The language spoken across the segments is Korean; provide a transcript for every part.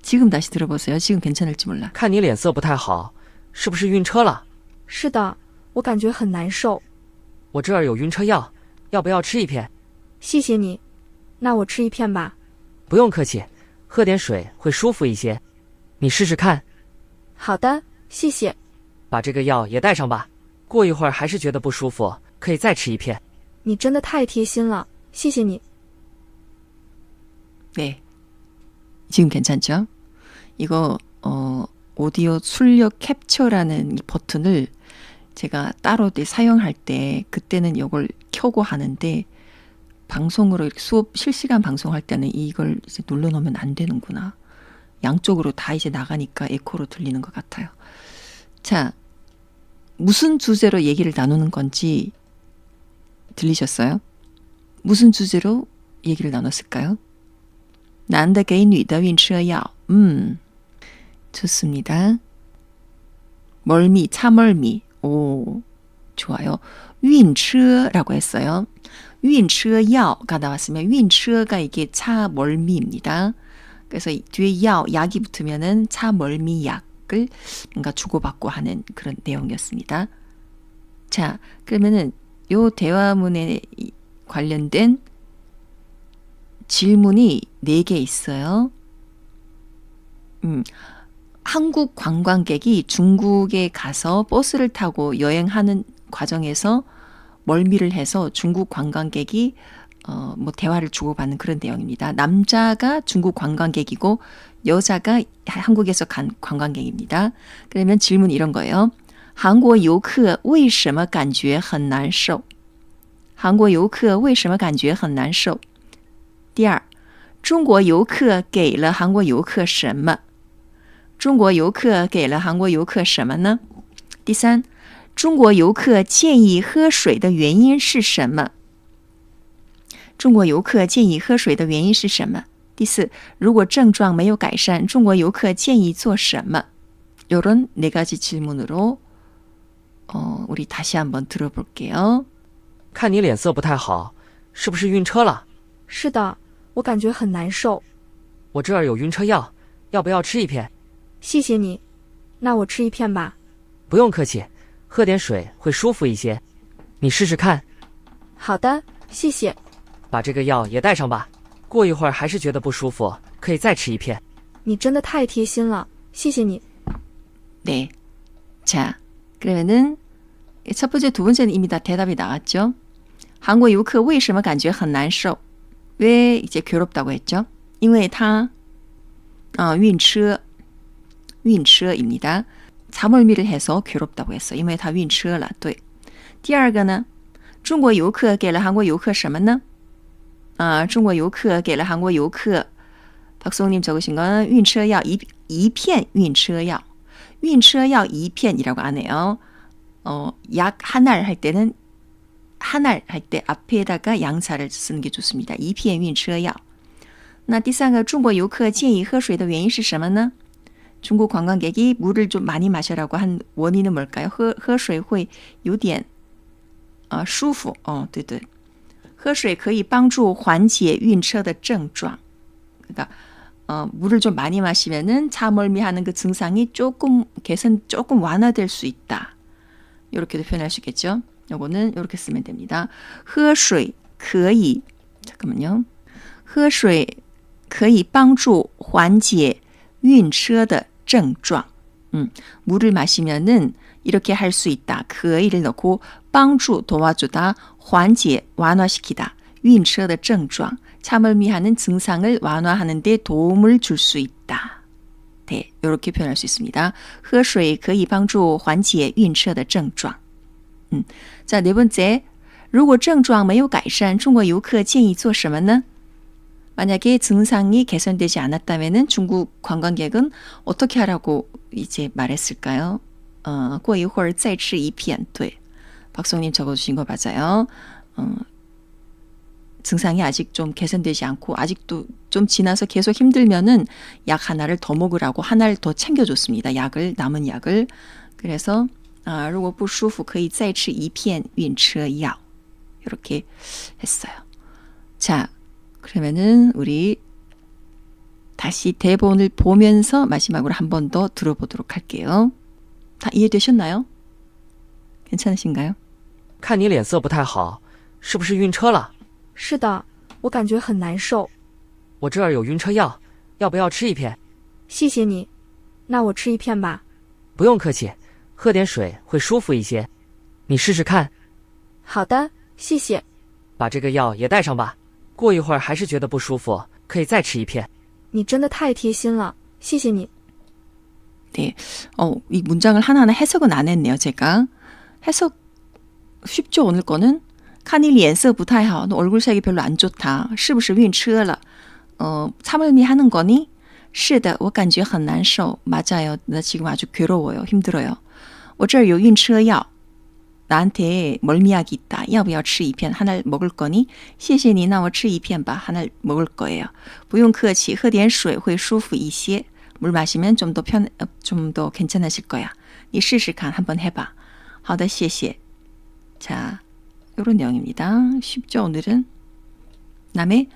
지금 다시 들어보세요. 지금 괜찮을지 몰라. 看你脸色不太好，是不是晕车了？是的，我感觉很难受。我这儿有晕车药，要不要吃一片？谢谢你，那我吃一片吧。不用客气，喝点水会舒服一些。你试试看。好的，谢谢。把这个药也带上吧，过一会儿还是觉得不舒服，可以再吃一片。你真的太贴心了，谢谢你。 네. 지금 괜찮죠? 이거 오디오 출력 캡처라는 이 버튼을 제가 따로 사용할 때 그때는 이걸 켜고 하는데 방송으로 이렇게 수업 실시간 방송할 때는 이걸 이제 눌러놓으면 안 되는구나. 양쪽으로 다 이제 나가니까 에코로 들리는 것 같아요. 자, 무슨 주제로 얘기를 나누는 건지 들리셨어요? 무슨 주제로 얘기를 나눴을까요? 男的给女的晕车药. 좋습니다. 멀미, 차멀미. 오, 좋아요. 晕车라고 했어요. 晕车药가 나왔으면 晕车가 이게 차멀미입니다. 그래서 뒤에 약이 붙으면은 차멀미 약을 뭔가 주고받고 하는 그런 내용이었습니다. 자, 그러면은 요 대화문에 관련된 질문이 4개 있어요. 한국 관광객이 중국에 가서 버스를 타고 여행하는 과정에서 멀미를 해서 중국 관광객이 뭐 대화를 주고받는 그런 내용입니다. 남자가 중국 관광객이고 여자가 한국에서 간 관광객입니다. 그러면 질문 이런 거예요. 韩国游客为什么感觉很难受?韩国游客为什么感觉很难受?第二，中国游客给了韩国游客什么？中国游客给了韩国游客什么呢？第三，中国游客建议喝水的原因是什么？中国游客建议喝水的原因是什么？第四，如果症状没有改善，中国游客建议做什么？ 이런 4가지 질문으로 우리 다시 한번 들어볼게요. 看你脸色不太好，是不是晕车了？是的，我感觉很难受。我这儿有晕车药，要不要吃一片？谢谢你，那我吃一片吧。不用客气，喝点水会舒服一些。你试试看。好的，谢谢。把这个药也带上吧，过一会儿还是觉得不舒服，可以再吃一片。你真的太贴心了，谢谢你。 네. 자, 그러면은 첫 번째, 두 번째는 이미 다 대답이 나왔죠. 한국游客为什么感觉很难受? 왜 이제 괴롭다고 했죠? 因为他晕车,晕车입니다. 자멀미를 해서 괴롭다고 했어. 因为他晕车了. 对. 第二个呢? 中国游客给了韩国游客什么呢? 中国游客给了韩国游客 박수홍님 적으신 건 晕车药 2片 晕车药. 晕车药 2片이라고 안 해요. 약 한 알 할 때는 한 알 할 때 앞에다가 양사를 쓰는 게 좋습니다. 2片晕车药. 那第三个中国游客建议喝水的原因是什么呢? 중국 관광객이 물을 좀 많이 마셔라고 한 원인은 뭘까요? 喝水会有点舒服. 对对. 喝水可以帮助缓解晕车的症状. 그러니까 물을 좀 많이 마시면은 차멀미하는 그 증상이 조금 완화될 수 있다. 이렇게도 표현할 수 있겠죠. 요거는 이렇게 쓰면 됩니다. 喝水可以 잠깐만요. 喝水可以帮助缓解晕车的症状. 물을 마시면은 이렇게 할 수 있다. 可以를 넣고 帮助 도와주다, 缓解 완화시키다. 晕车的症状. 차멀미하는 증상을 완화하는 데 도움을 줄 수 있다. 네, 이렇게 표현할 수 있습니다. 喝水可以帮助缓解晕车的症状. 자, 네 번째. 如果症状没有改善, 중국游客建议做什么呢? 만약에 증상이 개선되지 않았다면은 중국 관광객은 어떻게 하라고 이제 말했을까요? 过一会儿再吃一片. 네. 박성님 적어주신 거 맞아요. 증상이 아직 좀 개선되지 않고 아직도 좀 지나서 계속 힘들면은 약 하나를 더 먹으라고 하나를 더 챙겨줬습니다. 약을, 남은 약을. 그래서 如果不舒服可以再吃一片晕车药. 이렇게 했어요. 자, 그러면은 우리 다시 대본을 보면서 마지막으로 한 번 더 들어보도록 할게요. 다 이해되셨나요? 괜찮으신가요? 看你脸色不太好，是不是晕车了？是的，我感觉很难受。我这儿有晕车药，要不要吃一片？谢谢你，那我吃一片吧。不用客气，喝点水会舒服一些。你试试看，好的，谢谢。把这个药也带上吧。过一会儿还是觉得不舒服，可以再吃一片。你真的太贴心了，谢谢你。 네, 이 문장을 하나하나 해석은 안 했네요, 제가. 해석 쉽죠, 오늘 거는? 看你脸色不太好, 너 얼굴색이 별로 안 좋다. 是不是晕车了? 참을미 하는 거니? 是的,我感觉很难受. 맞아요, 나 지금 아주 괴로워요, 힘들어요. 我这儿有晕车药. 나한테 멀미약이 있다. 要不要吃一片? 하나를 먹을 거니? 谢谢你, 나 我吃一片吧. 하나를 먹을 거예요. 不用客气,喝点水会舒服一些. 물 마시면 좀 더 괜찮아질 거야. 你试试看, 한번 해봐. 好的,谢谢. 자, 요런 내용입니다. 쉽죠, 오늘은? 그다음에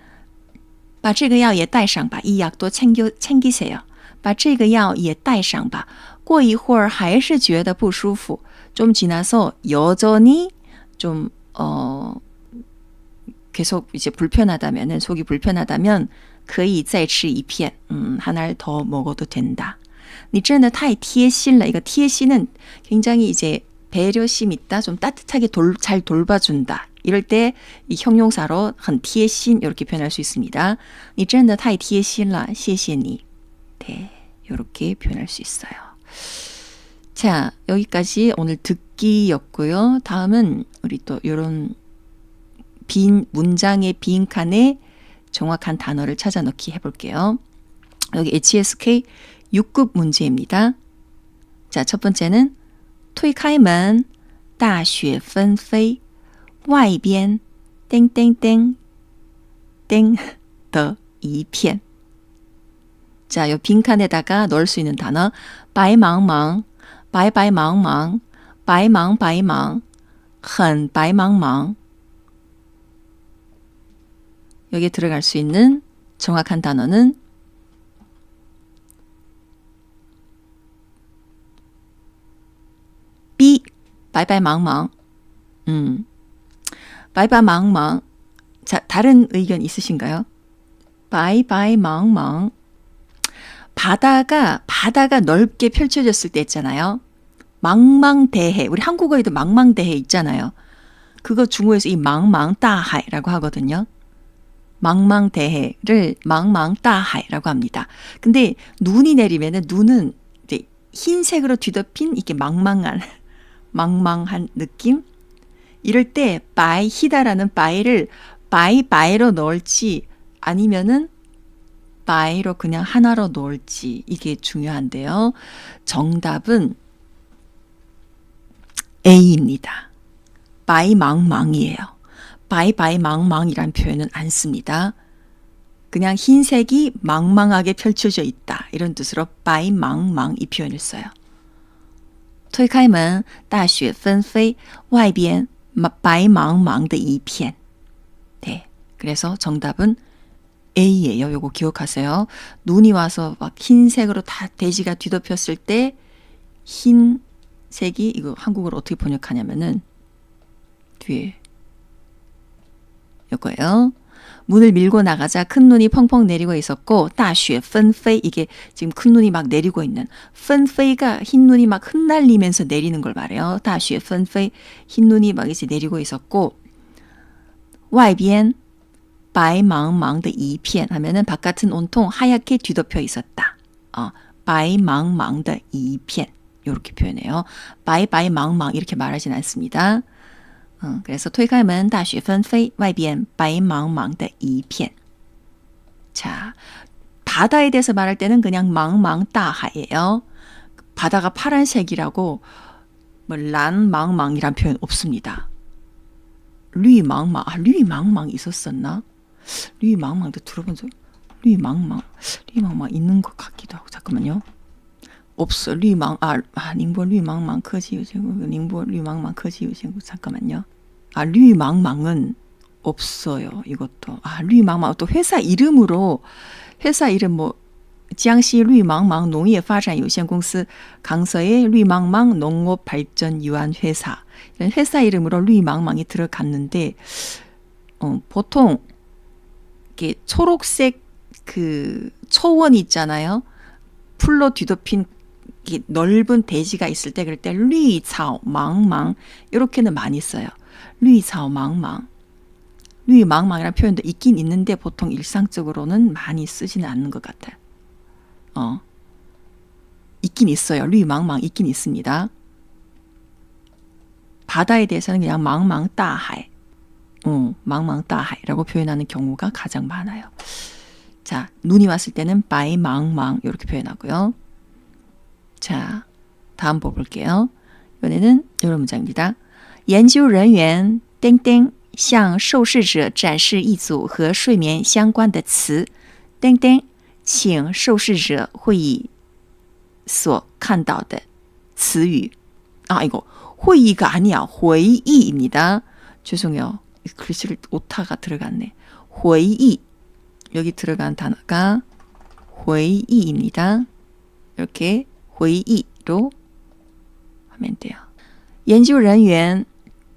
把这个药也带上吧. 이 약도 챙기세요. 把这个药也带上吧. 过一会儿还是觉得不舒服. 좀 지나서 여전히 좀 계속 이제 불편하다면은 속이 불편하다면 可以再吃一片. 하나를 더 먹어도 된다. 你真的太贴心了. 이거 贴心은 굉장히 이제 배려심 있다. 좀 따뜻하게 잘 돌봐준다. 이럴 때 이 형용사로 很贴心 이렇게 표현할 수 있습니다. 你真的太贴心了. 谢谢你. 네, 이렇게 표현할 수 있어요. 자, 여기까지 오늘 듣기였고요. 다음은 우리 또 이런 빈 문장의 빈 칸에 정확한 단어를 찾아 넣기 해볼게요. 여기 HSK 6급 문제입니다. 자, 첫 번째는 推开门大雪纷飞外边땡땡땡 땡的一片 자, 이 빈칸에다가 넣을 수 있는 단어 白茫茫白白茫茫白茫白茫很白茫茫 여기에 들어갈 수 있는 정확한 단어는 B, 바이바이망망. 바이바이망망. 자, 다른 의견 있으신가요? 바이바이망망. 바다가 넓게 펼쳐졌을 때 있잖아요. 망망대해. 우리 한국어에도 망망대해 있잖아요. 그거 중국에서 이 망망다하이라고 하거든요. 망망대해를 망망다하이라고 합니다. 근데 눈이 내리면은 눈은 이제 흰색으로 뒤덮인 이게 망망한 느낌? 이럴 때 바이히다라는 바이를 바이바이로 넣을지 아니면은 바이로 그냥 하나로 넣을지 이게 중요한데요. 정답은 A입니다. 바이망망이에요. 바이바이망망이란 표현은 안 씁니다. 그냥 흰색이 망망하게 펼쳐져 있다. 이런 뜻으로 바이망망 이 표현을 써요. 推开门大雪纷飞外边白茫茫的一片 네, 그래서 정답은 A예요. 요거 기억하세요. 눈이 와서 막 흰색으로 다 대지가 뒤덮였을 때 흰색이 이거 한국어로 어떻게 번역하냐면은 뒤에 이거예요. 문을 밀고 나가자 큰 눈이 펑펑 내리고 있었고 大雪纷飞 이게 지금 큰 눈이 막 내리고 있는 纷飞가 흰 눈이 막 흩날리면서 내리는 걸 말해요. 大雪纷飞 흰 눈이 막 이제 내리고 있었고 外边白茫茫的一片 하면은 바깥은 온통 하얗게 뒤덮여 있었다. 白茫茫的一片 이렇게 표현해요. 白白茫茫 이렇게 말하진 않습니다. 그래서 推开门大雪纷飞外边白茫茫的一片 자, 바다에 대해서 말할 때는 그냥 망망다하예요. 바다가 파란색이라고 뭐 란망망이란 표현 없습니다. 류망망, 류망망 있었었나? 류망망도 들어본 적 류망망 있는 것 같기도 하고 잠깐만요. 없어. 류망 닝보 류망망 커지우시고 닝보 류망망 커지우시고 잠깐만요. 류망망은 없어요. 이것도 류망망 또 회사 이름으로 회사 이름 뭐江西绿茫茫농业发展有限公司강서의绿茫茫농업발전유한회사 이런 회사 이름으로绿茫망이 들어갔는데 보통 이렇게 초록색 그 초원 있잖아요. 풀로 뒤덮인 넓은 대지가 있을 때 그럴 때绿草망망 이렇게는 많이 써요. 绿草망망. 绿망망이라는 표현도 있긴 있는데 보통 일상적으로는 많이 쓰지는 않는 것 같아요. 있긴 있어요. 绿망망 있긴 있습니다. 바다에 대해서는 그냥 망망大海. 망망大海라고 표현하는 경우가 가장 많아요. 자, 눈이 왔을 때는 바이망망 이렇게 표현하고요. 자, 다음 볼게요. 이번에는 이런 문장입니다. 研究人员 땡땡 向受试者展示一组和睡眠相关的词 땡땡 请受试者会议所看到的词语 이거 회의가 아니야. 회의입니다. 죄송해요. 글씨를 오타가 들어갔네. 회의 여기 들어간 단어가 회의입니다. 이렇게 회의로 하면 돼요. 研究人员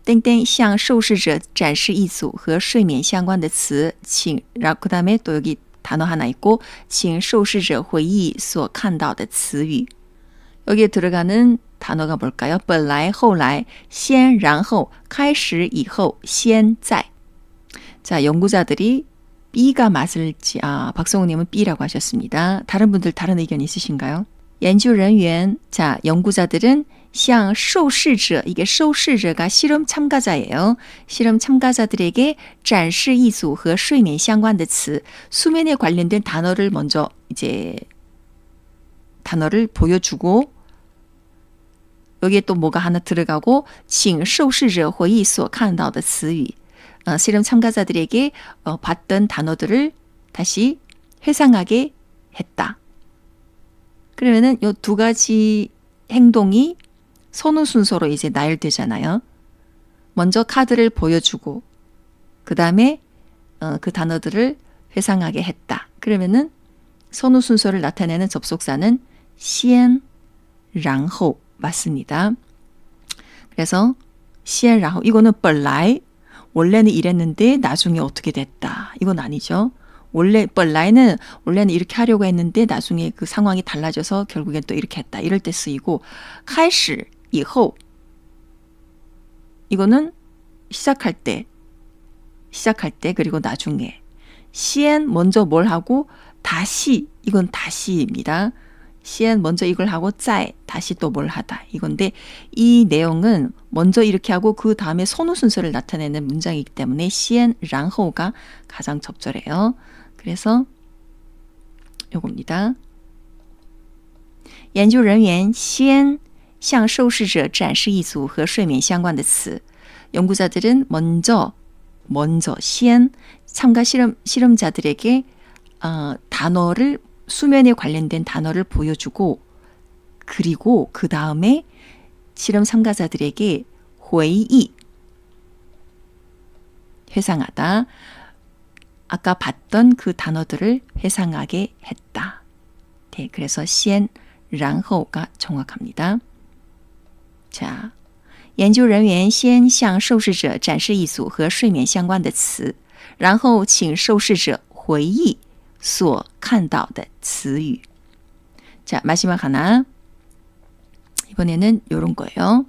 땡땡 向受试者展示一组和睡眠相关的词请 그 다음에 또 여기 단어 하나 있고 请受试者回忆所看到的词语 여기에 들어가는 단어가 뭘까요? 本来后来先然后开始以后现在 자, 연구자들이 B가 맞을지 박성우님은 B라고 하셨습니다. 다른 분들 다른 의견 있으신가요? 研究人员 자, 연구자들은 向受试者 이게 受试者가 실험 참가자예요. 실험 참가자들에게 展示一组和睡眠相关的词 수면에 관련된 단어를 먼저 이제 단어를 보여주고 여기에 또 뭐가 하나 들어가고 请受试者回忆所看到的词语 실험 참가자들에게 봤던 단어들을 다시 회상하게 했다. 그러면은 이 두 가지 행동이 선후 순서로 이제 나열되잖아요. 먼저 카드를 보여주고 그 다음에 그 단어들을 회상하게 했다. 그러면은 선후 순서를 나타내는 접속사는 先然后 맞습니다. 그래서 先然后 이거는 本来 원래는 이랬는데 나중에 어떻게 됐다. 이건 아니죠.本来는 원래는 이렇게 하려고 했는데 나중에 그 상황이 달라져서 결국엔 또 이렇게 했다. 이럴 때 쓰이고 开始以后 이거는 시작할 때 그리고 나중에 先 먼저 뭘 하고 다시 이건 다시입니다. 先 먼저 이걸 하고 再 다시 또 뭘 하다 이건데 이 내용은 먼저 이렇게 하고 그 다음에 선후 순서를 나타내는 문장이기 때문에 先然后가 가장 적절해요. 그래서 요겁니다. 研究人员先向受试者展示一组和睡眠相关的词 연구자들은 먼저 先 참가 실험자들에게 단어를 수면에 관련된 단어를 보여주고 그리고 그 다음에 실험 참가자들에게 회의 회상하다. 아까 봤던 그 단어들을 회상하게 했다. 네, 그래서 先然后가 정확합니다. 자, 研究人员先向受试者展示一组和睡眠相关的词，然后请受试者回忆所看到的词语. 자, 마지막 하나. 이번에는 이런 거예요.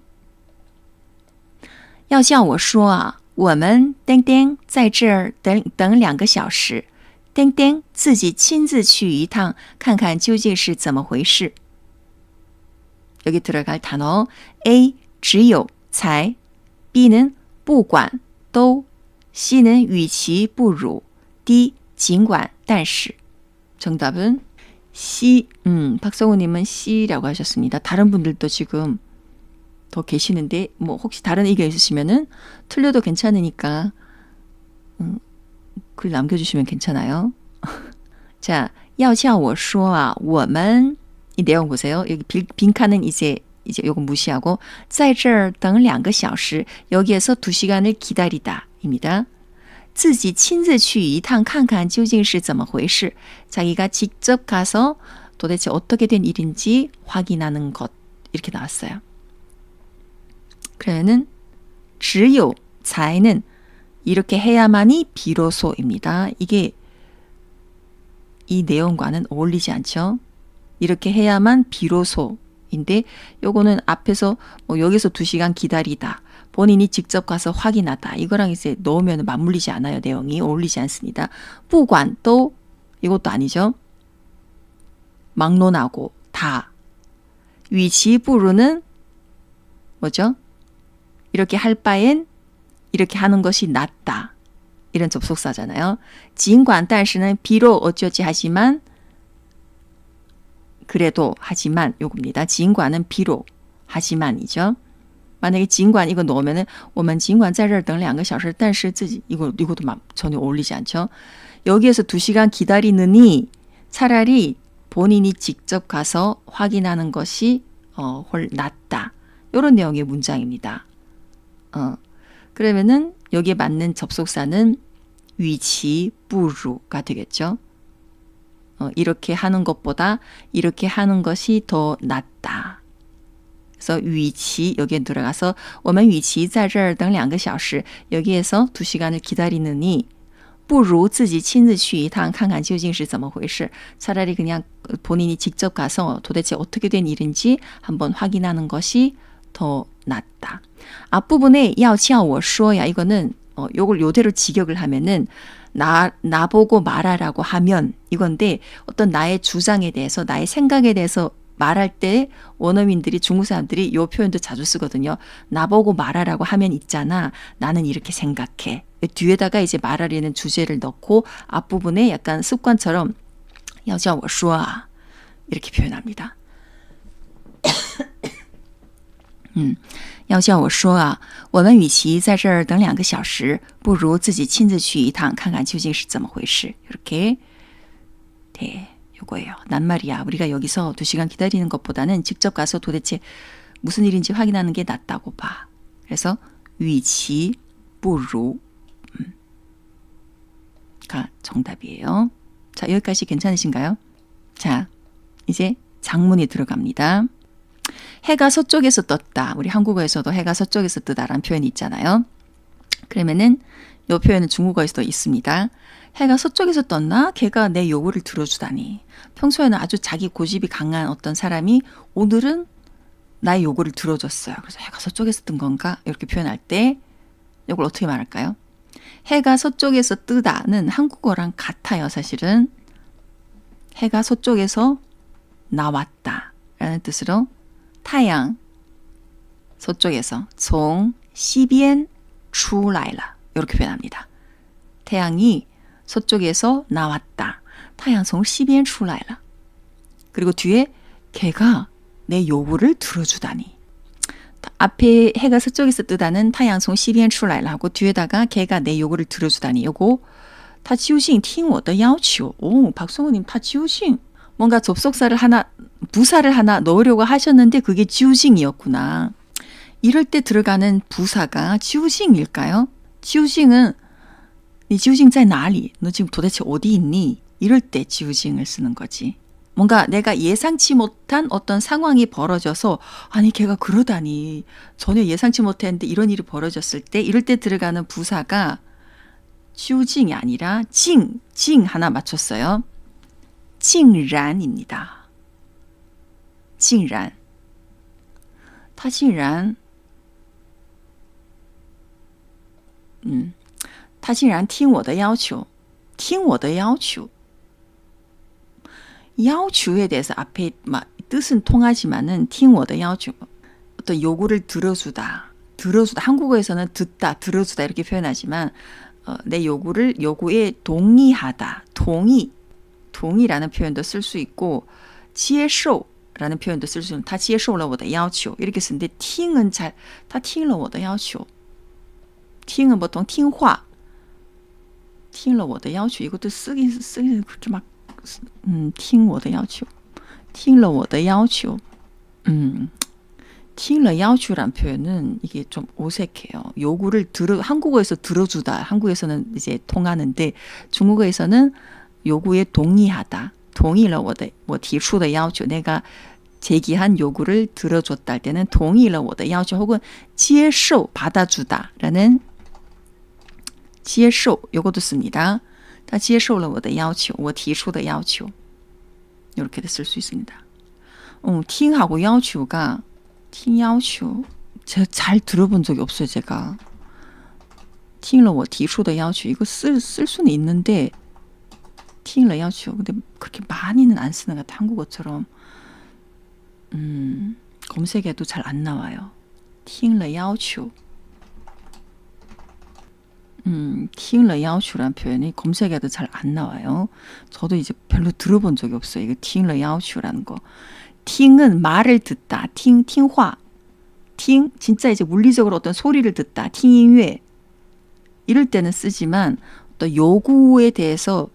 要叫我说啊我们땡땡在这儿等2个小时땡땡自己亲自去一趟看看究竟是怎么回事. 여기 들어갈 단어 A 只有才 B는 不管都 C는 与其不如 D 尽管但是. 정답은 C. 박성우님은 C라고 하셨습니다. 다른 분들도 지금 더 계시는데 뭐 혹시 다른 의견 있으시면은 틀려도 괜찮으니까 글 남겨주시면 괜찮아요. 자, 要叫我说啊我们 이 내용 보세요. 여기 빈칸은 이제 요거 무시하고 在这儿等2个小时 여기에서 2시간을 기다리다 입니다. 自己亲自去一趟看看究竟是怎么回事. 자기가 직접 가서 도대체 어떻게 된 일인지 확인하는 것. 이렇게 나왔어요. 그러면은 只有 才는 이렇게 해야만이 비로소입니다. 이게 이 내용과는 어울리지 않죠. 이렇게 해야만 비로소인데 요거는 앞에서 뭐 여기서 2시간 기다리다. 본인이 직접 가서 확인하다. 이거랑 이제 넣으면 맞물리지 않아요. 내용이 어울리지 않습니다. 不管 또 이것도 아니죠. 막론하고 다. 与其不如는 뭐죠? 이렇게 할 바엔 이렇게 하는 것이 낫다. 이런 접속사잖아요. 尽管 但是는 비록 어쩌지 하지만 그래도 하지만 요겁니다. 尽管은 비록 하지만이죠. 만약에 尽管 이거 넣으면은 我们尽管在这儿等2个小时但是自己 이것도 전혀 어울리지 않죠. 여기에서 2시간 기다리느니 차라리 본인이 직접 가서 확인하는 것이 낫다. 이런 내용의 문장입니다. 그러면은 여기에 맞는 접속사는 与其不如가 되겠죠. 이렇게 하는 것보다 이렇게 하는 것이 더 낫다. 그래서 与其 여기에 들어가서 我们与其在这儿等2个小时 여기에서 2시간을 기다리느니 不如自己亲自去一趟看看究竟是怎么回事. 차라리 그냥 본인이 직접 가서 도대체 어떻게 된 일인지 한번 확인하는 것이 더 낫다. 앞부분에 要叫我说야 이거는 요걸 요대로 직역을 하면은 나보고 말하라고 하면 이건데 어떤 나의 주장에 대해서 나의 생각에 대해서 말할 때 원어민들이 중국 사람들이 요 표현도 자주 쓰거든요. 나보고 말하라고 하면 있잖아. 나는 이렇게 생각해. 뒤에다가 이제 말하려는 주제를 넣고 앞부분에 약간 습관처럼 要叫我说啊 이렇게 표현합니다. 要叫我说啊我们与其在这儿等2个小时不如自己亲自去一趟看看究竟是怎么回事. 이렇게 네, 요거예요. 낱말이야. 우리가 여기서 2시간 기다리는 것보다는 직접 가서 도대체 무슨 일인지 확인하는 게 낫다고 봐. 그래서 与其不如가 정답이에요. 자, 여기까지 괜찮으신가요? 자, 이제 장문이 들어갑니다. 해가 서쪽에서 떴다. 우리 한국어에서도 해가 서쪽에서 뜨다라는 표현이 있잖아요. 그러면은 이 표현은 중국어에서도 있습니다. 해가 서쪽에서 떴나? 걔가 내 요구를 들어주다니. 평소에는 아주 자기 고집이 강한 어떤 사람이 오늘은 나의 요구를 들어줬어요. 그래서 해가 서쪽에서 뜬 건가? 이렇게 표현할 때 이걸 어떻게 말할까요? 해가 서쪽에서 뜨다는 한국어랑 같아요. 사실은 해가 서쪽에서 나왔다 라는 뜻으로 太阳 서쪽에서 从西边出来了 이렇게 표현합니다. 태양이 서쪽에서 나왔다. 太阳从西边出来了. 그리고 뒤에 걔가 내 요구를 들어주다니. 앞에 해가 서쪽에서 뜨다는 太阳从西边出来了 하고 뒤에다가 걔가 내 요구를 들어주다니. 요거 他究竟听我的要求. 오, 박성우님 他究竟 뭔가 접속사를 하나 부사를 하나 넣으려고 하셨는데 그게 究竟이었구나. 이럴 때 들어가는 부사가 究竟일까요? 究竟은 你究竟在哪里? 너 지금 도대체 어디 있니? 이럴 때 究竟을 쓰는 거지. 뭔가 내가 예상치 못한 어떤 상황이 벌어져서 아니 걔가 그러다니 전혀 예상치 못했는데 이런 일이 벌어졌을 때 이럴 때 들어가는 부사가 究竟이 아니라 竟하나 맞췄어요. 竟然입니다. 竟然他竟然他竟然听我的要求听我的要求 要求에 대해서 앞에 막 뜻은 통하지만은 听我的要求 어떤 요구를 들어주다 한국어에서는 듣다 들어주다 이렇게 표현하지만 내 요구에 동의하다 동의라는 표현도 쓸 수 있고 接受 라는 표현도 쓸 수 있는 他接受了我的要求 이렇게 쓰는데 听은 잘 他听了我的要求 听은 보통 听话听了我的要求 이것도 쓰긴 그렇게 막 听我的要求听了我的要求听了要求란 표현은 이게 좀 어색해요. 요구를 한국어에서 들어주다. 한국에서는 이제 통하는데 중국어에서는 요구에 동의하다. 同意了我提出的要求. 내가 제기한 요구를 들어줬다 할 때는 同意了我的要求 혹은 接受 받아주다라는 接受 요것도 씁니다. 他接受了我的要求我提出的要求 이렇게 쓸 수 있습니다. 听하고 要求가 听要求 제가 잘 들어본 적이 없어요. 제가 听了我提出的要求 이거 쓸 수는 있는데 听了要求 근데 그렇게 많이는 안 쓰는 것 같아요. 한국어처럼 검색해도 잘 안 나와요. 听了要求 听了要求란 표현이 검색해도 잘 안 나와요. 저도 이제 별로 들어본 적이 없어요. 이거 听了要求라는 거. 听은 말을 듣다. 听화. 听 진짜 이제 물리적으로 어떤 소리를 듣다. 听音乐 이럴 때는 쓰지만 또 요구에 대해서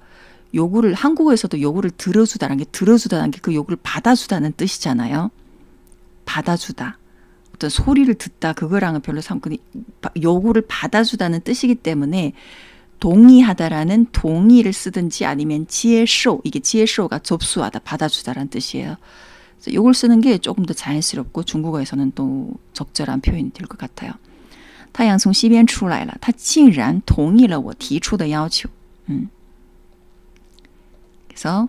요구를 한국어에서도 요구를 들어주다라는 게 그 요구를 받아주다는 뜻이잖아요. 받아주다. 어떤 소리를 듣다 그거랑은 별로 상관이 요구를 받아주다는 뜻이기 때문에 동의하다라는 동의를 쓰든지 아니면 接受 이게 接受가 접수하다 받아주다라는 뜻이에요. 그래서 이걸 쓰는 게 조금 더 자연스럽고 중국어에서는 또 적절한 표현이 될 것 같아요. 太阳从西边出来了他竟然同意了我提出的要求 그래서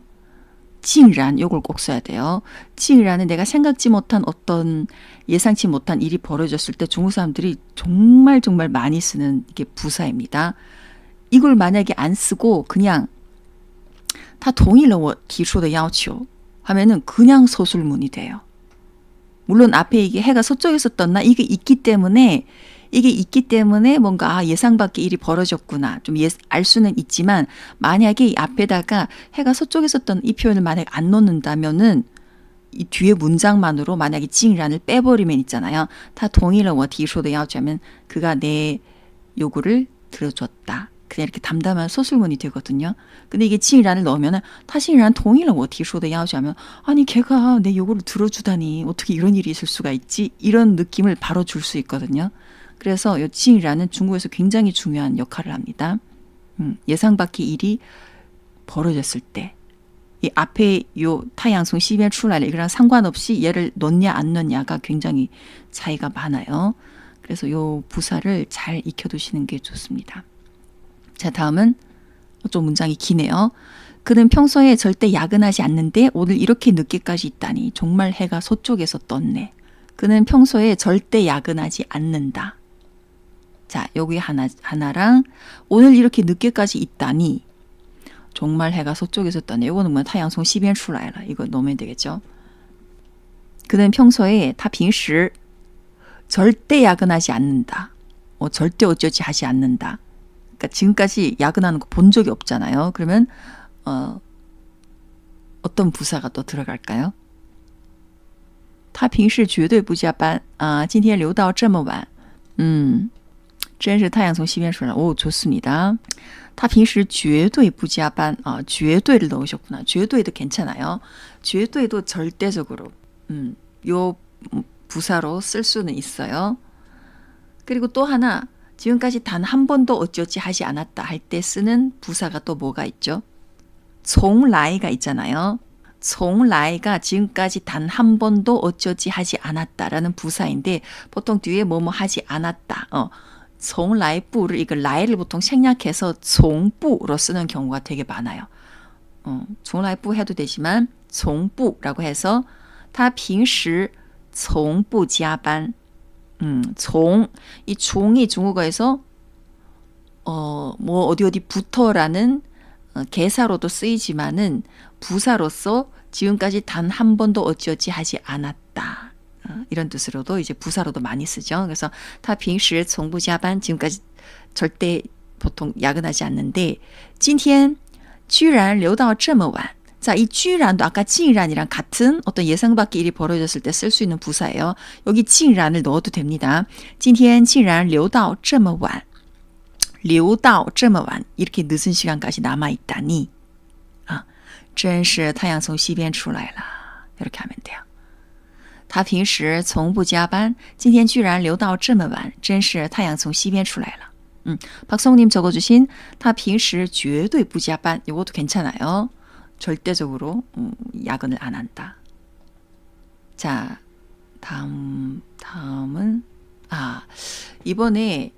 竟然 요걸 꼭 써야 돼요. 竟然은 내가 생각지 못한 어떤 예상치 못한 일이 벌어졌을 때 중국 사람들이 정말 많이 쓰는 이게 부사입니다. 이걸 만약에 안 쓰고 그냥 他同意了我提出的要求 하면은 그냥 서술문이 돼요. 물론 앞에 이게 해가 서쪽에서 떴나 이게 있기 때문에 뭔가 예상 밖의 일이 벌어졌구나 좀 알 수는 있지만 만약에 이 앞에다가 해가 서쪽에서 떴 이 표현을 만약에 안 넣는다면은 이 뒤에 문장만으로 만약에 竟然을 빼버리면 있잖아요. 他同意了我提出的要求 하면 그가 내 요구를 들어줬다. 그냥 이렇게 담담한 서술문이 되거든요. 근데 이게 竟然을 넣으면은 他竟然同意了我提出的要求 하면 아니 걔가 내 요구를 들어주다니 어떻게 이런 일이 있을 수가 있지? 이런 느낌을 바로 줄 수 있거든요. 그래서 이 竟然은 중국에서 굉장히 중요한 역할을 합니다. 예상 밖의 일이 벌어졌을 때 이 앞에 요 太阳从西边出来了 이거랑 상관없이 얘를 넣냐 안 넣냐가 굉장히 차이가 많아요. 그래서 요 부사를 잘 익혀두시는 게 좋습니다. 자, 다음은 좀 문장이 기네요. 그는 평소에 절대 야근하지 않는데 오늘 이렇게 늦게까지 있다니 정말 해가 서쪽에서 떴네. 그는 평소에 절대 야근하지 않는다. 자, 여기 하나랑 오늘 이렇게 늦게까지 있다니 정말 해가 서쪽에서 떴네. 이거는 뭐 太阳从西边出来了 이거 넣으면 되겠죠. 그는 평소에 他平时 절대 야근하지 않는다. 절대 어쩌지 하지 않는다. 그러니까 지금까지 야근하는 거 본 적이 없잖아요. 그러면 어떤 부사가 또 들어갈까요? 他平时绝对不加班啊今天留到这么晚真是太阳从西边出来 오, 좋습니다. 他平时绝对不加班 绝对를 넣으셨구나. 绝对도 괜찮아요. 绝对도 절대적으로 요 부사로 쓸 수는 있어요. 그리고 또 하나 지금까지 단 한 번도 어쩌지 하지 않았다 할 때 쓰는 부사가 또 뭐가 있죠? 从来가 있잖아요. 从来가 지금까지 단 한 번도 어쩌지 하지 않았다라는 부사인데 보통 뒤에 뭐뭐 하지 않았다. 从来不를 이거 라이를 보통 생략해서 从不로 쓰는 경우가 되게 많아요. 从来不해도 되지만 从不라고 해서 他平时从不加班 종, 이 종이 중국어에서 뭐 어디부터라는 개사로도 쓰이지만은 부사로서 지금까지 단 한 번도 어찌어찌 하지 않았다. 이런 뜻으로도 이제 부사로도 많이 쓰죠. 그래서 他平时从不加班 지금까지 절대 보통 야근하지 않는데 今天居然留到这么晚 자, 이 居然도 아까 竟然이랑 같은 어떤 예상 밖의 일이 벌어졌을 때 쓸 수 있는 부사예요. 여기 竟然을 넣어도 됩니다. 今天竟然留到这么晚留到这么晚 이렇게 늦은 시간까지 남아있다니 真是太阳从西边出来了 이렇게 하면 돼요. 他平时从不加班，今天居然留到这么晚，真是太阳从西边出来了. 박성우님 적어주신 다 平时 绝对 不加班 이것도 괜찮아요. 절대적으로 야근을 안 한다. 자, 다음은 이번에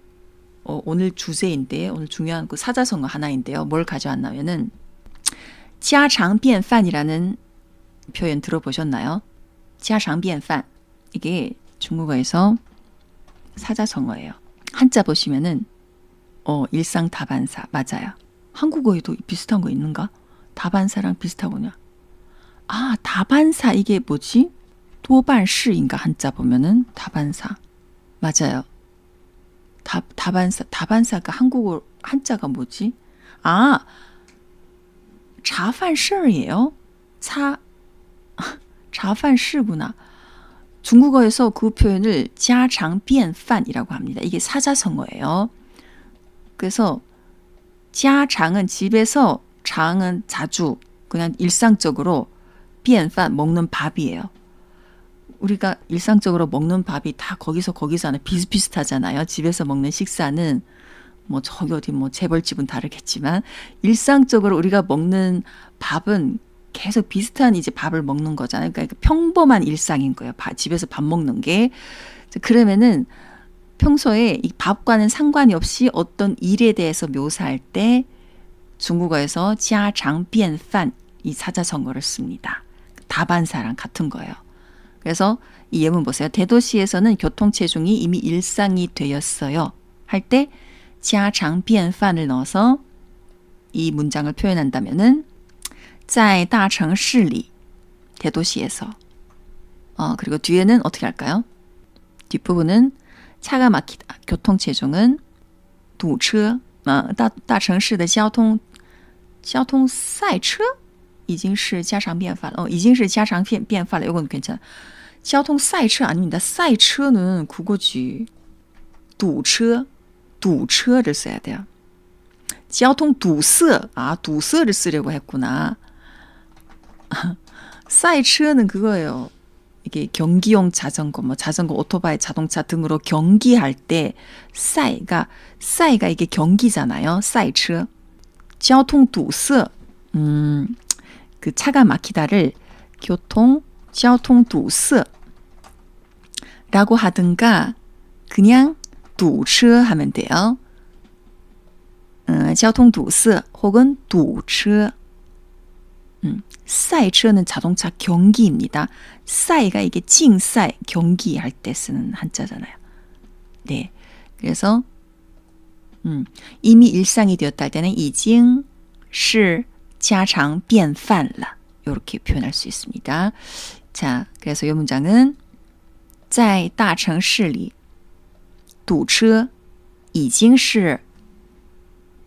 오늘 주제인데 오늘 중요한 그 사자성어 하나인데요. 뭘 가져왔냐면은 家常便饭이라는 표현 들어보셨나요? 家常便饭 이게 중국어에서 사자성어예요. 한자 보시면은 일상 다반사 맞아요. 한국어에도 비슷한 거 있는가? 다반사랑 비슷하구나. 다반사 이게 뭐지? 도반시인가 한자 보면은 다반사 맞아요. 다반사가 한국어 한자가 뭐지? 자판시예요. 자판시구나. 중국어에서 그 표현을 家常便饭이라고 합니다. 이게 사자성어예요. 그래서 家常은 집에서, 장은 자주 그냥 일상적으로 便饭 먹는 밥이에요. 우리가 일상적으로 먹는 밥이 다 거기서 하나 비슷비슷하잖아요. 집에서 먹는 식사는 뭐 저기 어디 뭐 재벌집은 다르겠지만 일상적으로 우리가 먹는 밥은 계속 비슷한 이제 밥을 먹는 거잖아요. 그러니까 평범한 일상인 거예요. 집에서 밥 먹는 게. 그러면은 평소에 이 밥과는 상관이 없이 어떤 일에 대해서 묘사할 때 중국어에서 家常便饭 이 사자성어를 씁니다. 다반사랑 같은 거예요. 그래서 이 예문 보세요. 대도시에서는 교통체중이 이미 일상이 되었어요. 할 때 家常便饭을 넣어서 이 문장을 표현한다면은 在大城市里 대도시에서 그리고 뒤에는 어떻게 할까요? 뒷부분은 차가 막히다. 교통체중은 堵车大城市的交通赛车已经是家常便饭了. 已经是家常便饭了. 이건 괜찮아. 交通赛车 아닙니다.赛车는 그거지. 堵车를 써야 돼요. 交通堵塞.堵塞를 쓰려고 했구나. 赛车는 그거예요. 이게 경기용 자전거, 자전거, 오토바이, 자동차 등으로 경기할 때 싸이가 이게 경기잖아요. 赛车. 交通堵塞. 그 차가 막히다를交通堵塞 라고 하든가 그냥 堵车 하면 돼요. 交通堵塞 혹은 堵车. 赛车는 자동차 경기입니다. 싸이가 이게 竞赛, 경기할 때 쓰는 한자잖아요. 네, 그래서 이미 일상이 되었다 할 때는 已经是家常便饭了 이렇게 표현할 수 있습니다. 자, 그래서 이 문장은 在大城市里堵车已经是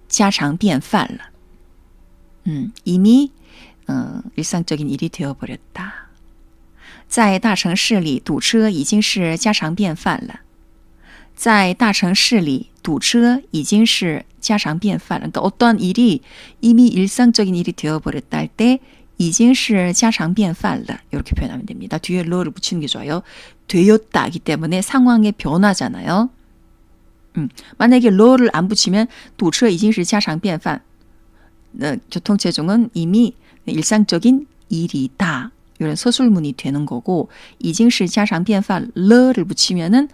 家常便饭了. 이미 일상적인 일이 되어버렸다. 在大城市里堵车已经是家常便饭了. 在大城市里堵车已经是家常便饭了. 그러니까 어떤 일이 이미 일상적인 일이 되어버렸다 할 때 已经是家常便饭了 이렇게 표현하면 됩니다. 뒤에 러를 붙이는 게 좋아요. 되었다기 때문에 상황의 변화잖아요. 만약에 러를 안 붙이면 堵车已经是家常便饭. 교통체중은 이미 일상적인 일이다. 이런 서술문이 되는 거고 已经是家常便饭了를 붙이면은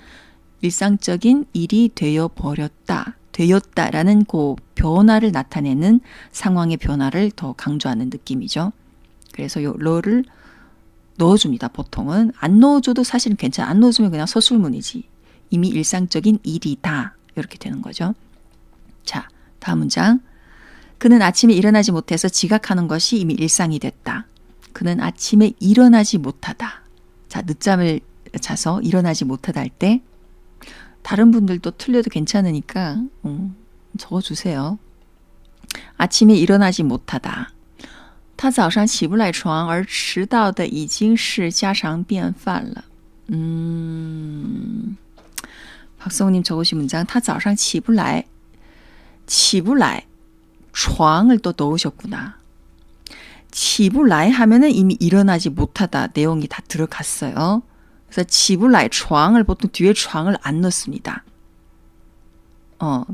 일상적인 일이 되어버렸다. 되었다라는 그 변화를 나타내는 상황의 변화를 더 강조하는 느낌이죠. 그래서 요 러를 넣어줍니다. 보통은 안 넣어줘도 사실은 괜찮아. 안 넣어주면 그냥 서술문이지. 이미 일상적인 일이다. 이렇게 되는 거죠. 자, 다음 문장. 그는 아침에 일어나지 못해서 지각하는 것이 이미 일상이 됐다. 그는 아침에 일어나지 못하다. 자, 늦잠을 자서 일어나지 못하다 할 때 다른 분들도 틀려도 괜찮으니까 적어주세요. 아침에 일어나지 못하다. 他早上起不来床而迟到的已经是家常便饭了. 박성우님 적으신 문장 他早上起不来 床을 또 넣으셨구나. 起不来 하면은 이미 일어나지 못하다 내용이 다 들어갔어요. 그래서 지불라의床을 보통 뒤에 床을 안 넣습니다.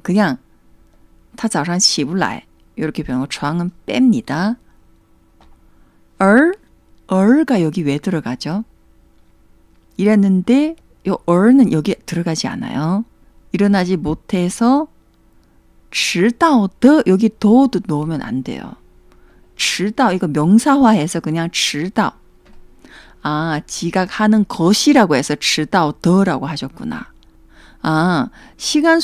그냥 他早上起不来 이렇게 표현하고 床은 뺍니다. 을가 여기 왜 들어가죠? 이랬는데 이 을은 여기 들어가지 않아요. 일어나지 못해서 迟到的 여기 더도 넣으면 안 돼요. 迟到 이거 명사화해서 그냥 迟到. 지각하는 것이라고 해서 迟到的라고 하셨구나. 시간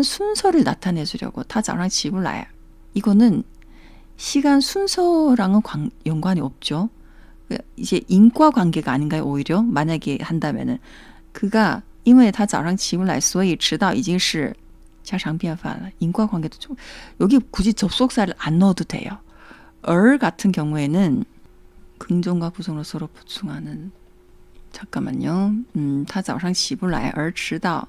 순서를 나타내 주려고 他早上起不来. 이거는 시간 순서랑은 연관이 없죠. 이제 인과관계가 아닌가요? 오히려 만약에 한다면은 그가 因为他早上起不来所以迟到已经是家常便饭了. 인과관계도 좀 여기 굳이 접속사를 안 넣어도 돼요. 을 같은 경우에는 긍정과 부정으로 서로 보충하는. 잠깐만요. 他早上起不来而迟到.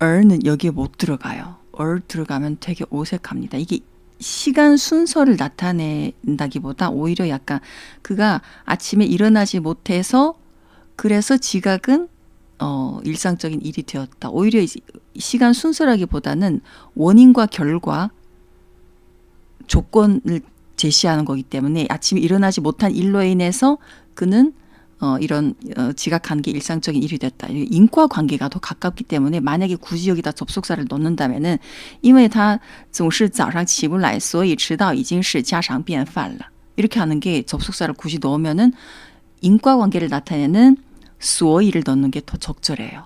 을는 여기에 못 들어가요. 을 들어가면 되게 어색합니다. 이게 시간 순서를 나타낸다기보다 오히려 약간 그가 아침에 일어나지 못해서 그래서 지각은 일상적인 일이 되었다. 오히려 시간 순서라기보다는 원인과 결과 조건을 제시하는 거기 때문에 아침에 일어나지 못한 일로 인해서 그는 이런 지각하는 게 일상적인 일이 됐다. 인과관계가 더 가깝기 때문에 만약에 굳이 여기다 접속사를 넣는다면은 因为他总是早上起不来所以迟到已经是家常便饭了. 이렇게 하는 게 접속사를 굳이 넣으면은 인과관계를 나타내는 所以를 넣는 게 더 적절해요.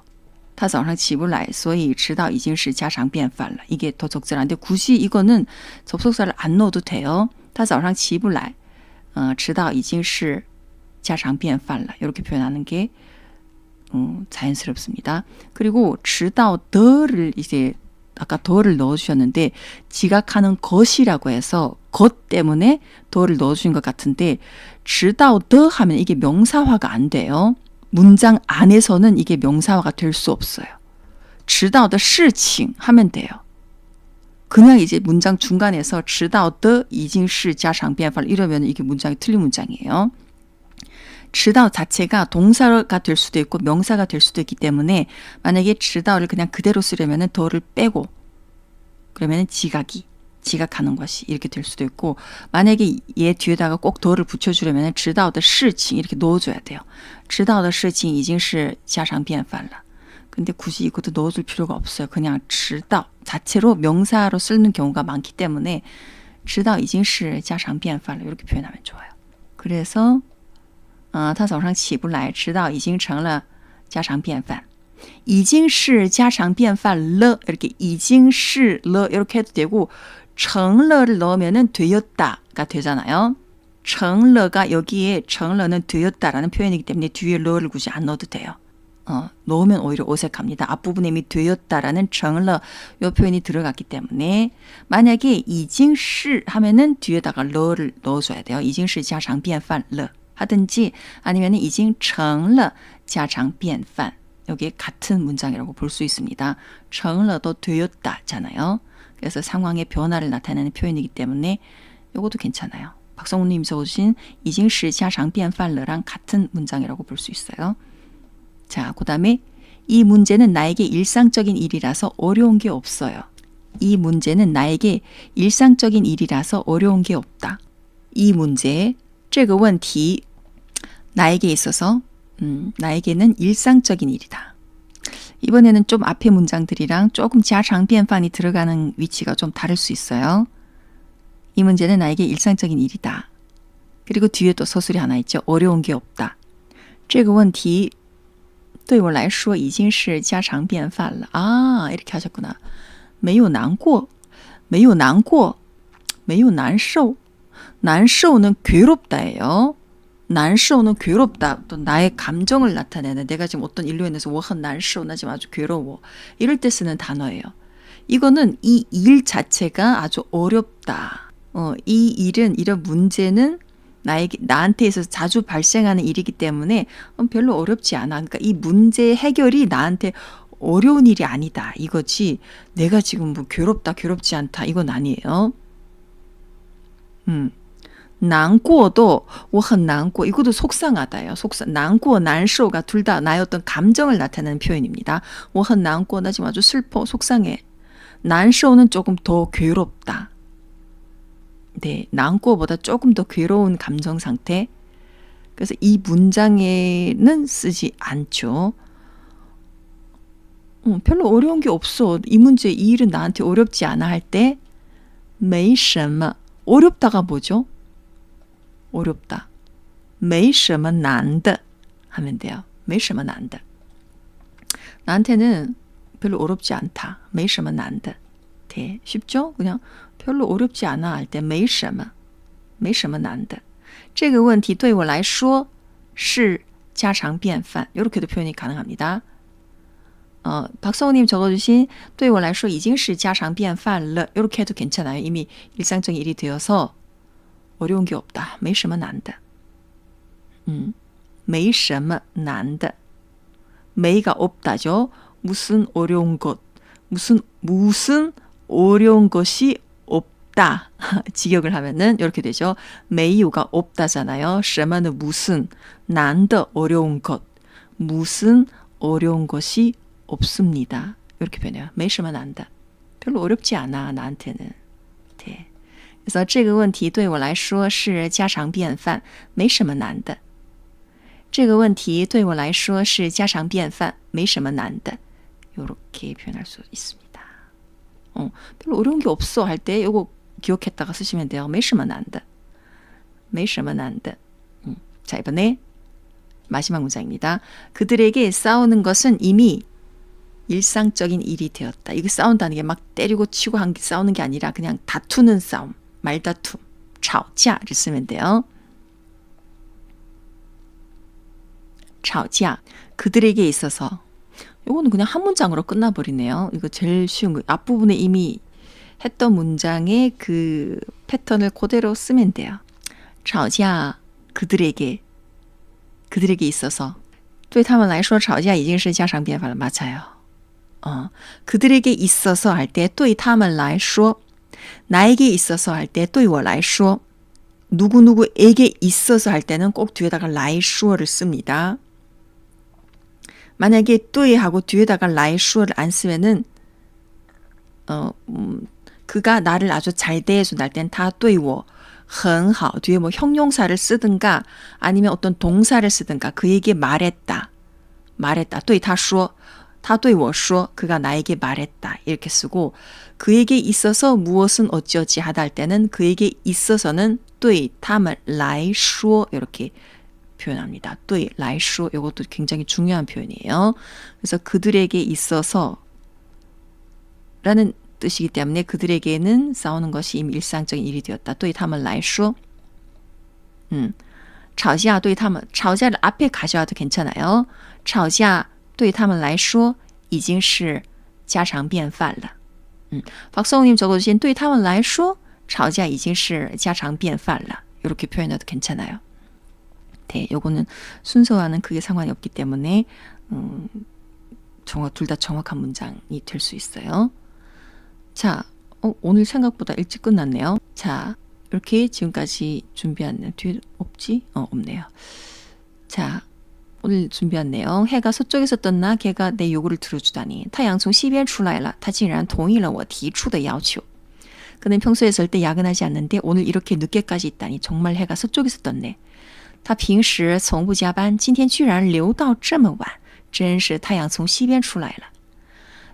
他早上起不来所以迟到已经是家常便饭了. 이게 더 적절한데 굳이 이거는 접속사를 안 넣어도 돼요. 他早上起不来迟到已经是家常便饭了. 이렇게 표현하는 게 자연스럽습니다. 그리고 迟到的를 이제 아까 더를 넣어주셨는데 지각하는 것이라고 해서 것 때문에 더를 넣어주신 것 같은데 迟到的 하면 이게 명사화가 안 돼요. 문장 안에서는 이게 명사화가 될 수 없어요. 迟到的事情 하면 돼요. 그냥 이제 문장 중간에서 迟到的已经是家常便饭 이러면 이게 문장이 틀린 문장이에요. 迟到 자체가 동사가 될 수도 있고 명사가 될 수도 있기 때문에 만약에 迟到를 그냥 그대로 쓰려면 더를 빼고 그러면 지각하는 것이 이렇게 될 수도 있고 만약에 얘 뒤에다가 꼭 더를 붙여주려면 迟到的事情 이렇게 넣어줘야 돼요. 迟到的事情已经是家常便饭了. 근데 굳이 이것도 넣어줄 필요가 없어요. 그냥 迟到 자체로 명사로 쓰는 경우가 많기 때문에 迟到已经是家常便饭了 이렇게 표현하면 좋아요. 그래서 他早上起不来迟到已经成了家常便饭. 已经是家常便饭了 이렇게 已经是了 이렇게 해도 되고 成了를 넣으면은 되었다가 되잖아요. 成了가 여기에 成了는 되었다라는 표현이기 때문에 뒤에 러를 굳이 안 넣어도 돼요. 넣으면 오히려 어색합니다. 앞부분에 이미 되었다라는 成了 이 표현이 들어갔기 때문에 만약에 已经是 하면은 뒤에다가 러를 넣어줘야 돼요. 已经是家常便饭了 하든지 아니면 已经成了家常便饭 여기에 같은 문장이라고 볼 수 있습니다. 成了도 되었다잖아요. 그래서 상황의 변화를 나타내는 표현이기 때문에 이것도 괜찮아요. 박성훈님 적어주신 已经是家常便饭了랑 같은 문장이라고 볼 수 있어요. 자, 그 다음에 이 문제는 나에게 일상적인 일이라서 어려운 게 없어요. 이 문제는 나에게 일상적인 일이라서 어려운 게 없다. 이 문제 这个问题 나에게 있어서 나에게는 일상적인 일이다. 이번에는 좀 앞의 문장들이랑 조금 家常便饭이 들어가는 위치가 좀 다를 수 있어요. 이 문제는 나에게 일상적인 일이다. 그리고 뒤에 또 서술이 하나 있죠. 어려운 게 없다. 这个问题对我来说已经是家常便饭了. 이렇게 하셨구나. 没有难过没有难过没有难受난쇼는 괴롭다예요. 난쇼는 괴롭다. 또 나의 감정을 나타내는 내가 지금 어떤 일로 인해서 我很难受 나 지금 아주 괴로워. 이럴 때 쓰는 단어예요. 이거는 이 일 자체가 아주 어렵다. 이 일은 이런 문제는 나한테 있어서 자주 발생하는 일이기 때문에 별로 어렵지 않아. 그러니까 이 문제 해결이 나한테 어려운 일이 아니다. 이거지 내가 지금 뭐 괴롭다 괴롭지 않다 이건 아니에요. 난꼬도 我很难过 이것도 속상하다예요. 난꼬, 난쇼가 둘 다 나의 어떤 감정을 나타내는 표현입니다. 我很难过 나 지금 아주 슬퍼, 속상해. 난쇼는 조금 더 괴롭다. 네, 난꼬보다 조금 더 괴로운 감정 상태. 그래서 이 문장에는 쓰지 않죠. 별로 어려운 게 없어. 이 문제, 이 일은 나한테 어렵지 않아 할 때, 没什么. 어렵다가 뭐죠? 어렵다. 没什么难的 하면 돼요. 没什么难的. 나한테는 별로 어렵지 않다. 没什么难的. 네, 쉽죠? 그냥 별로 어렵지 않아 할 때 没什么没什么难的. 这个问题对我来说是家常便饭. 이렇게도 표현이 가능합니다. 박성우님 적어주신 对我来说已经是家常便饭了. 이렇게 해도 괜찮아요. 이미 일상적인 일이 되어서 어려운 게 없다. 没什么难的. 没什么难的. 没가 없다죠. 무슨 어려운 것. 무슨 어려운 것이 없다. 직역을 하면은 이렇게 되죠. 没有가 없다잖아요. 什么는 무슨, 难的 어려운 것. 무슨 어려운 것이 없습니다. 이렇게 변해요. 没什么难的. 별로 어렵지 않아 나한테는. 네. 그래서 这个问题对我来说是家常便饭，没什么难的。这个问题对我来说是家常便饭，没什么难的。 이렇게 표현할 수 있습니다. 별로 어려운 게 없어 할 때 이거 기억했다가 쓰시면 돼요. 没什么难的。没什么难的。 자, 이번에 마지막 문장입니다. 그들에게 싸우는 것은 이미 일상적인 일이 되었다. 이거 싸운다는 게 막 때리고 치고 싸우는 게 아니라 그냥 다투는 싸움, 말다툼, 吵架를 쓰면 돼요. 吵架, 그들에게 있어서. 이거는 그냥 한 문장으로 끝나버리네요. 이거 제일 쉬운 거. 앞부분에 이미 했던 문장의 그 패턴을 그대로 쓰면 돼요. 吵架, 그들에게 있어서. 对他们来说吵架已经是家常便饭了. 맞아요. 그들에게 있어서 할 때 对他们来说, 나에게 있어서 할 때 对我来说, 누구누구에게 있어서 할 때는 꼭 뒤에다가 来说를 씁니다. 만약에 对 하고 뒤에다가 来说를 안 쓰면은 그가 나를 아주 잘 대해준다 할 땐 다 对我很好 뒤에 뭐 형용사를 쓰든가 아니면 어떤 동사를 쓰든가 그에게 말했다. 对他说他对我说 그가 나에게 말했다. 이렇게 쓰고 그에게 있어서 무엇은 어찌어찌 하다 할 때는 그에게 있어서는 对他们来说 이렇게 표현합니다. 对来说 이것도 굉장히 중요한 표현이에요. 그래서 그들에게 있어서 라는 뜻이기 때문에 그들에게는 싸우는 것이 이미 일상적인 일이 되었다. 对他们来说 吵架对他们 吵架를 앞에 가져와도 괜찮아요. 吵架对他们来说已经是家常便饭了. 박성우님 적어주신 对他们来说吵架已经是家常便饭了. 이렇게 표현해도 괜찮아요. 네, 요거는 순서와는 크게 상관이 없기 때문에 둘 다 정확한 문장이 될 수 있어요. 자, 오늘 생각보다 일찍 끝났네요. 자, 이렇게 지금까지 준비한 뒤에 없지? 없네요. 자, 오늘 준비한 내용. 해가 서쪽에서 떴나 걔가 내 요구를 들어주다니. 太阳从西边出来了他竟然同意了我提出的要求. 그는 평소에 절대 야근하지 않는데 오늘 이렇게 늦게까지 있다니. 정말 해가 서쪽에서 떴네. 他平时从不加班今天居然留到这么晚真是太阳从西边出来了.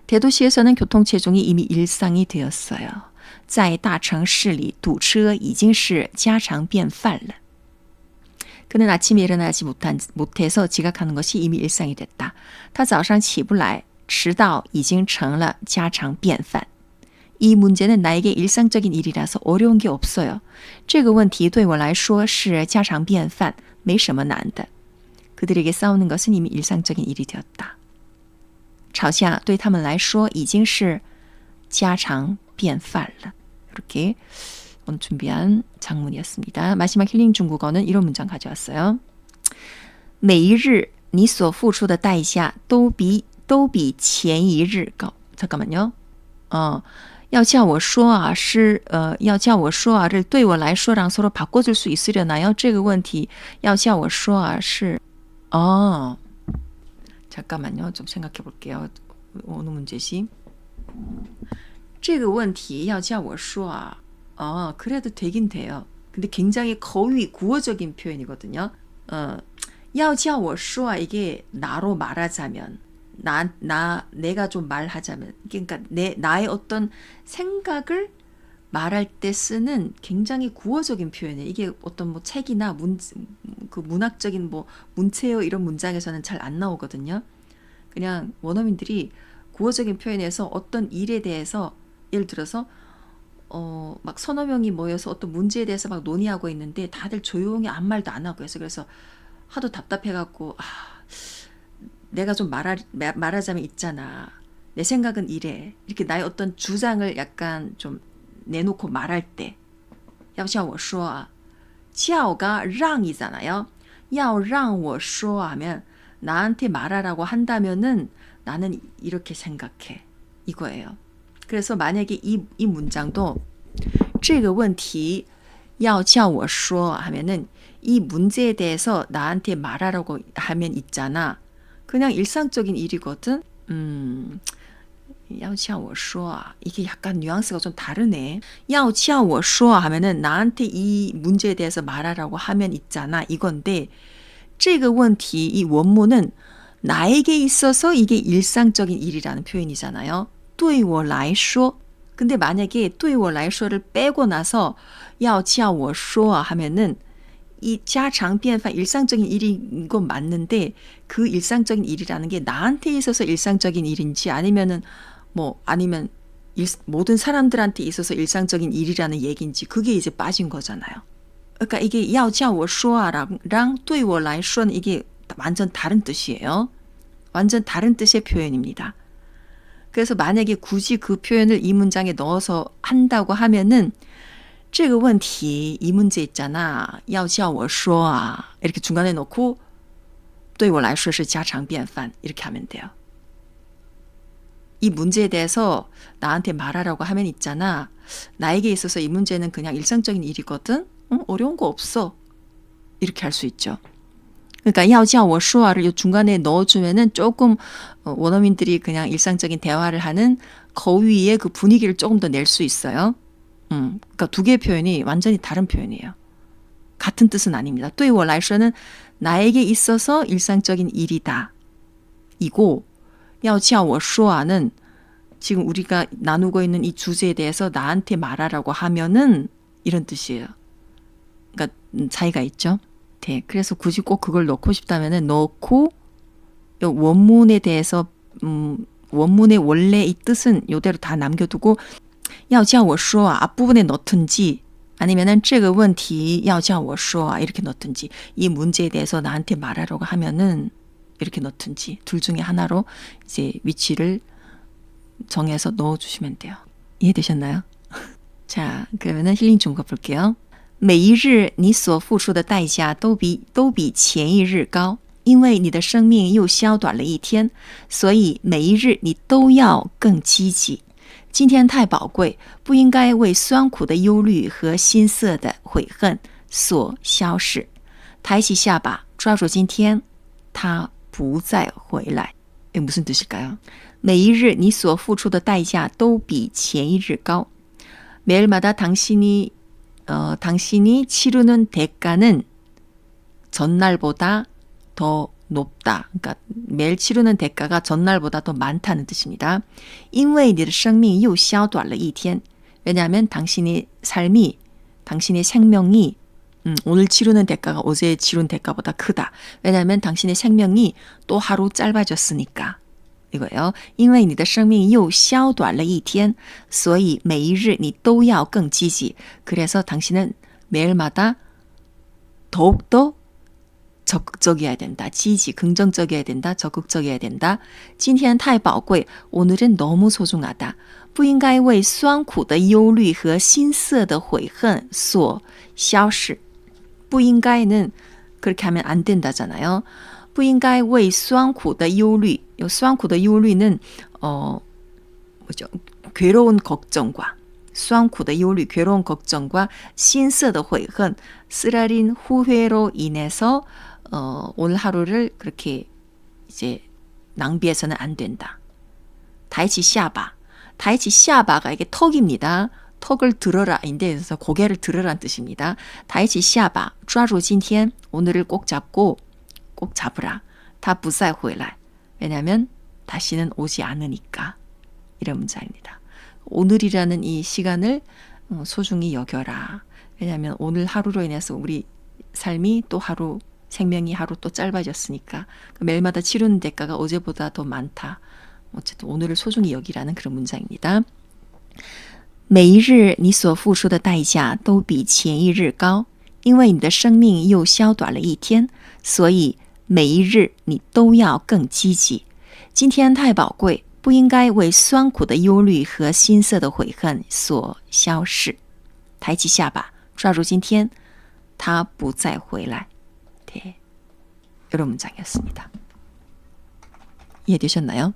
대도시에서는 교통체중이 이미 일상이 되었어요. 在大城市里堵车已经是家常便饭了. 그는 아침에 일어나지 못해서 지각하는 것이 이미 일상이 됐다. 他早上起不来迟到已经成了家常便饭. 이 문제는 나에게 일상적인 일이라서 어려운 게 없어요. 这个问题对我来说是家常便饭没什么难的. 그들에게 싸우는 것은 이미 일상적인 일이 되었다. 吵架对他们来说已经是家常便饭了. 이렇게 오늘 준비한 장문이었습니다. 마지막 힐링 중국어는 이런 문장 가져왔어요. 每一日你所付出的代价都比前一日高. 잠깐만요. 要叫我说啊是要叫我说아를 对我来说랑 서로 바꿔줄 수 있으려나요? 这个问题要叫我说啊是 잠깐만요. 좀 생각해 볼게요. 어느 문제지? 这个问题要叫我说啊 그래도 되긴 돼요. 근데 굉장히 거의 구어적인 표현이거든요. 要叫我说 이게 나로 말하자면 내가 좀 말하자면 그러니까 나의 어떤 생각을 말할 때 쓰는 굉장히 구어적인 표현이에요. 이게 어떤 뭐 책이나 그 문학적인 뭐 문체어 이런 문장에서는 잘 안 나오거든요. 그냥 원어민들이 구어적인 표현에서 어떤 일에 대해서 예를 들어서 막 서너 명이 모여서 어떤 문제에 대해서 막 논의하고 있는데 다들 조용히 아무 말도 안 하고 해서 그래서 하도 답답해갖고 내가 좀 말하자면 있잖아. 내 생각은 이래. 이렇게 나의 어떤 주장을 약간 좀 내놓고 말할 때 要叫我说啊 叫가 랑이잖아요. 要让我说 하면 나한테 말하라고 한다면은 나는 이렇게 생각해. 이거예요. 그래서 만약에 이 문장도 这个问题要叫我说 하면은 이 문제에 대해서 나한테 말하라고 하면 있잖아. 그냥 일상적인 일이거든. 要叫我说 이게 약간 뉘앙스가 좀 다르네. 要叫我说 하면은 나한테 이 문제에 대해서 말하라고 하면 있잖아. 이건데 这个问题 이 원문은 나에게 있어서 이게 일상적인 일이라는 표현이잖아요. 对我来说 근데 만약에 对我来说를 빼고 나서 要叫我说 하면은 이家常便饭 일상적인 일인 건 맞는데 그 일상적인 일이라는 게 나한테 있어서 일상적인 일인지 아니면 모든 사람들한테 있어서 일상적인 일이라는 얘기인지 그게 이제 빠진 거잖아요. 그러니까 이게 要叫我说랑 对我来说는 이게 완전 다른 뜻이에요. 완전 다른 뜻의 표현입니다. 그래서 만약에 굳이 그 표현을 이 문장에 넣어서 한다고 하면은 这个问题 이 문제 있잖아. 要叫我说 이렇게 중간에 넣고 对我来说是家常便饭 이렇게 하면 돼요. 이 문제에 대해서 나한테 말하라고 하면 있잖아. 나에게 있어서 이 문제는 그냥 일상적인 일이거든. 어려운 거 없어. 이렇게 할 수 있죠. 그러니까 要叫我说를 중간에 넣어주면은 조금 원어민들이 그냥 일상적인 대화를 하는 거위의 그 분위기를 조금 더 낼 수 있어요. 그러니까 두 개의 표현이 완전히 다른 표현이에요. 같은 뜻은 아닙니다. 对我来说는 나에게 있어서 일상적인 일이다. 이고 要叫我说는 지금 우리가 나누고 있는 이 주제에 대해서 나한테 말하라고 하면은 이런 뜻이에요. 그러니까 차이가 있죠. 네, 그래서 굳이 꼭 그걸 넣고 싶다면은 넣고 원문에 대해서 원문의 원래 이 뜻은 이대로 다 남겨두고 要叫我说 앞부분에 넣든지 아니면은 这个问题要叫我说 이렇게 넣든지 이 문제에 대해서 나한테 말하라고 하면은 이렇게 넣든지 둘 중에 하나로 이제 위치를 정해서 넣어주시면 돼요. 이해되셨나요? 자, 그러면은 힐링 좀 가볼게요. 每一日你所付出的代价都比前一日高，因为你的生命又缩短了一天，所以每一日你都要更积极。今天太宝贵，不应该为酸苦的忧虑和心塞的悔恨所消逝。抬起下巴，抓住今天，它不再回来。무슨 뜻일까요? 每一日你所付出的代价都比前一日高。 매일마다 당신이 치르는 대가는 전날보다 더 높다. 그러니까 매일 치르는 대가가 전날보다 더 많다는 뜻입니다. 因为你的生命又缩短了一天. 왜냐하면 당신의 삶이, 당신의 생명이 오늘 치르는 대가가 어제 치른 대가보다 크다. 왜냐하면 당신의 생명이 또 하루 짧아졌으니까. 이거예요. 因为你的生命又缩短了一天，所以每一日你都要更积极. 그래서 당신은 매일마다 더욱더 적극적이어야 된다.积极, 긍정적이어야 된다. 적극적이어야 된다. 今天太宝贵, 오늘은 너무 소중하다. 不应该为酸苦的忧虑和心塞的悔恨所消逝. 不应该는 그렇게 하면 안 된다잖아요. 不应该为酸苦的忧虑, 酸苦的忧虑는 뭐죠? 괴로운 걱정과 酸苦的忧虑, 괴로운 걱정과 心色的悔恨, 쓰라린 후회로 인해서 오늘 하루를 그렇게 이제 낭비해서는 안 된다. 다이치 샤바. 다이치 샤바가 이게 턱입니다. 턱을 들어라 인데 그래서 고개를 들으라는 뜻입니다. 다이치 샤바. 抓住今天. 오늘을 꼭 잡고 꼭 잡으라. 他不再回来. 왜냐하면 다시는 오지 않으니까. 이런 문장입니다. 오늘이라는 이 시간을 소중히 여겨라. 왜냐하면 오늘 하루로 인해서 우리 삶이 또 하루, 생명이 하루 또 짧아졌으니까 매일마다 치르는 대가가 어제보다 더 많다. 어쨌든 오늘을 소중히 여기라는 그런 문장입니다. 每一日你所付出的代价都比前一日高，因为你的生命又缩短了一天，所以每一日你都要更积极。今天太宝贵，不应该为酸苦的忧虑和心色的悔恨所消逝。抬起下巴，抓住今天，他不再回来。 네, 이런 문장이었습니다. 이해되셨나요?